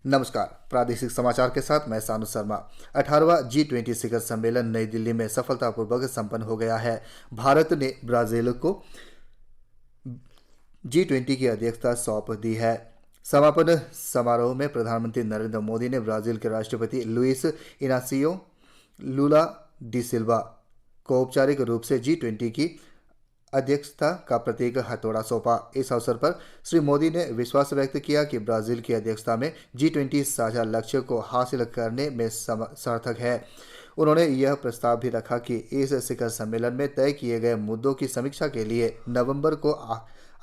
नमस्कार। प्रादेशिक समाचार के साथ मैं सानु शर्मा। 18वां G20 शिखर सम्मेलन नई दिल्ली में सफलतापूर्वक संपन्न हो गया है। भारत ने ब्राजील को G20 की अध्यक्षता सौंप दी है। समापन समारोह में प्रधानमंत्री नरेंद्र मोदी ने ब्राजील के राष्ट्रपति लुइस इनासियो लुला डी सिल्वा को औपचारिक रूप से G20 की अध्यक्षता का प्रतीक हथौड़ा सौंपा। इस अवसर पर श्री मोदी ने विश्वास व्यक्त किया कि ब्राजील की अध्यक्षता में G20 साझा लक्ष्य को हासिल करने में सार्थक है। उन्होंने यह प्रस्ताव भी रखा कि इस शिखर सम्मेलन में तय किए गए मुद्दों की समीक्षा के लिए नवंबर को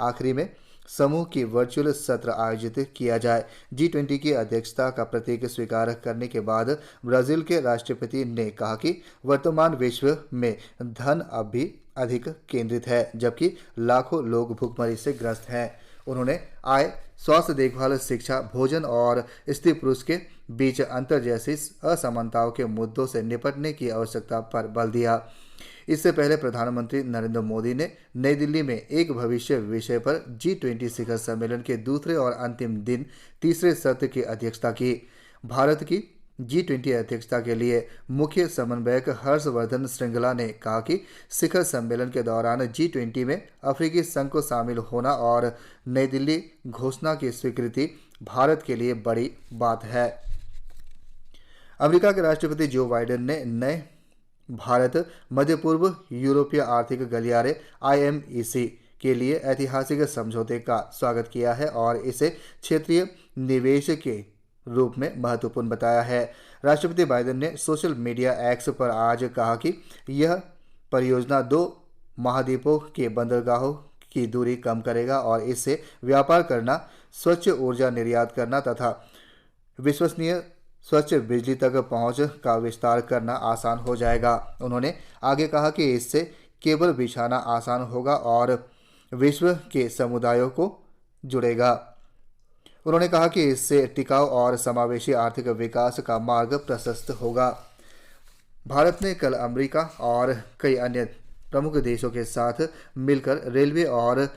आखिरी में समूह की वर्चुअल सत्र आयोजित किया जाए। G20 की अध्यक्षता का प्रतीक स्वीकार करने के बाद ब्राजील के राष्ट्रपति ने कहा कि वर्तमान विश्व में धन अब भी अधिक केंद्रित है, जबकि लाखों लोग भुखमरी से ग्रस्त हैं। उन्होंने आय, स्वास्थ्य देखभाल, शिक्षा, भोजन और स्त्री पुरुष के बीच अंतर जैसी असमानताओं के मुद्दों से निपटने की आवश्यकता पर बल दिया। इससे पहले प्रधानमंत्री नरेंद्र मोदी ने नई दिल्ली में एक भविष्य विषय पर G20 शिखर सम्मेलन के दूसरे और अंतिम दिन तीसरे सत्र की अध्यक्षता की। भारत की G20 अध्यक्षता के लिए मुख्य समन्वयक हर्षवर्धन श्रृंगला ने कहा कि शिखर सम्मेलन के दौरान G20 में अफ्रीकी संघ को शामिल होना और नई दिल्ली घोषणा की स्वीकृति भारत के लिए बड़ी बात है। अमेरिका के राष्ट्रपति जो बाइडेन ने नए भारत मध्य पूर्व यूरोपीय आर्थिक गलियारे IMEC के लिए ऐतिहासिक समझौते का स्वागत किया है और इसे क्षेत्रीय निवेश के रूप में महत्वपूर्ण बताया है। राष्ट्रपति बाइडेन ने सोशल मीडिया एक्स पर आज कहा कि यह परियोजना 2 महाद्वीपों के बंदरगाहों की दूरी कम करेगा और इससे व्यापार करना, स्वच्छ ऊर्जा निर्यात करना तथा विश्वसनीय स्वच्छ बिजली तक पहुंच का विस्तार करना आसान हो जाएगा। उन्होंने आगे कहा कि इससे केबल बिछाना आसान होगा और विश्व के समुदायों को जुड़ेगा। उन्होंने कहा कि इससे टिकाऊ और समावेशी आर्थिक विकास का मार्ग प्रशस्त होगा। भारत ने कल अमेरिका और कई अन्य प्रमुख देशों के साथ मिलकर रेलवे और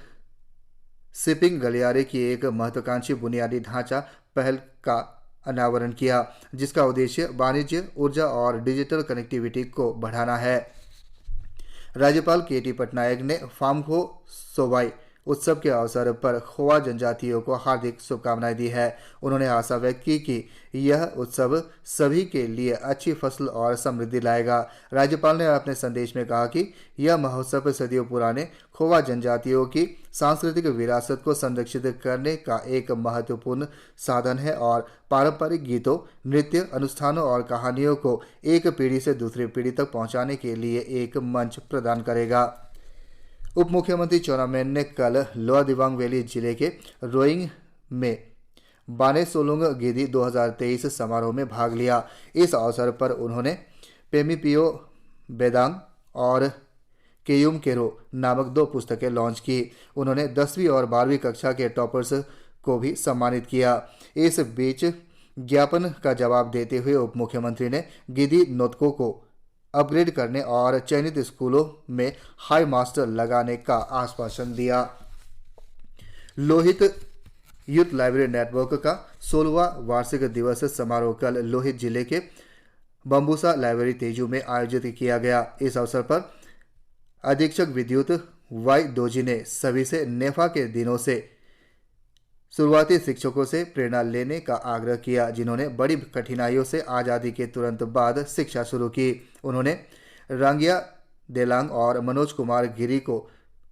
शिपिंग गलियारे की एक महत्वाकांक्षी बुनियादी ढांचा पहल का अनावरण किया, जिसका उद्देश्य वाणिज्य, ऊर्जा और डिजिटल कनेक्टिविटी को बढ़ाना है। राज्यपाल KT पटनायक ने फामखो सोबाई उत्सव के अवसर पर खोवा जनजातियों को हार्दिक शुभकामनाएं दी है। उन्होंने आशा व्यक्त की कि यह उत्सव सभी के लिए अच्छी फसल और समृद्धि लाएगा। राज्यपाल ने अपने संदेश में कहा कि यह महोत्सव सदियों पुराने खोवा जनजातियों की सांस्कृतिक विरासत को संरक्षित करने का एक महत्वपूर्ण साधन है और पारंपरिक गीतों, नृत्य, अनुष्ठानों और कहानियों को एक पीढ़ी से दूसरी पीढ़ी तक पहुंचाने के लिए एक मंच प्रदान करेगा। उप मुख्यमंत्री चाउना मेन ने कल लोअर दिबांग वैली जिले के रोइंग में बाने सोलुंग गिदी 2023 समारोह में भाग लिया। इस अवसर पर उन्होंने पेमीपियो बेदांग और केयुम केरो नामक 2 पुस्तकें लॉन्च की। उन्होंने 10वीं और 12वीं कक्षा के टॉपर्स को भी सम्मानित किया। इस बीच ज्ञापन का जवाब देते हुए उप मुख्यमंत्री ने गिदी नोतको को अपग्रेड करने और चयनित स्कूलों में हाई मास्टर लगाने का आश्वासन दिया। लोहित यूथ लाइब्रेरी नेटवर्क का 16वां वार्षिक दिवस समारोह कल लोहित जिले के बम्बूसा लाइब्रेरी तेजू में आयोजित किया गया। इस अवसर पर अधीक्षक विद्युत वाई दोजी ने सभी से नेफा के दिनों से शुरुआती शिक्षकों से प्रेरणा लेने का आग्रह किया, जिन्होंने बड़ी कठिनाइयों से आज़ादी के तुरंत बाद शिक्षा शुरू की। उन्होंने रांगिया देलांग और मनोज कुमार गिरी को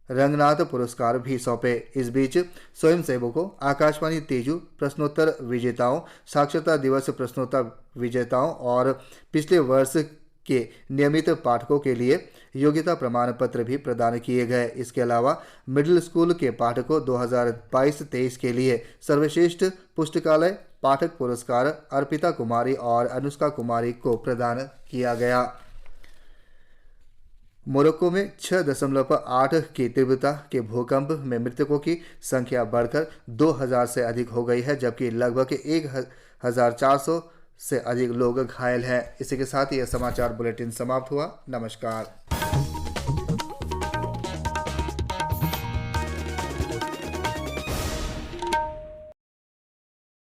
रंगनाथ पुरस्कार भी सौंपे। इस बीच स्वयंसेवकों, आकाशवाणी तेजू प्रश्नोत्तर विजेताओं, साक्षरता दिवस प्रश्नोत्तर विजेताओं और पिछले वर्ष के नियमित पाठकों के लिए योग्यता प्रमाण पत्र भी प्रदान किए गए। इसके अलावा मिडिल स्कूल के पाठकों 2022-23 के लिए सर्वश्रेष्ठ पुस्तकालय पाठक पुरस्कार अर्पिता कुमारी और अनुष्का कुमारी को प्रदान किया गया। मोरक्को में 6.8 की तीव्रता के भूकंप में मृतकों की संख्या बढ़कर 2000 से अधिक हो गई है, जबकि लगभग 1400 से अधिक लोग घायल हैं। इसी के साथ ये समाचार बुलेटिन समाप्त हुआ। नमस्कार।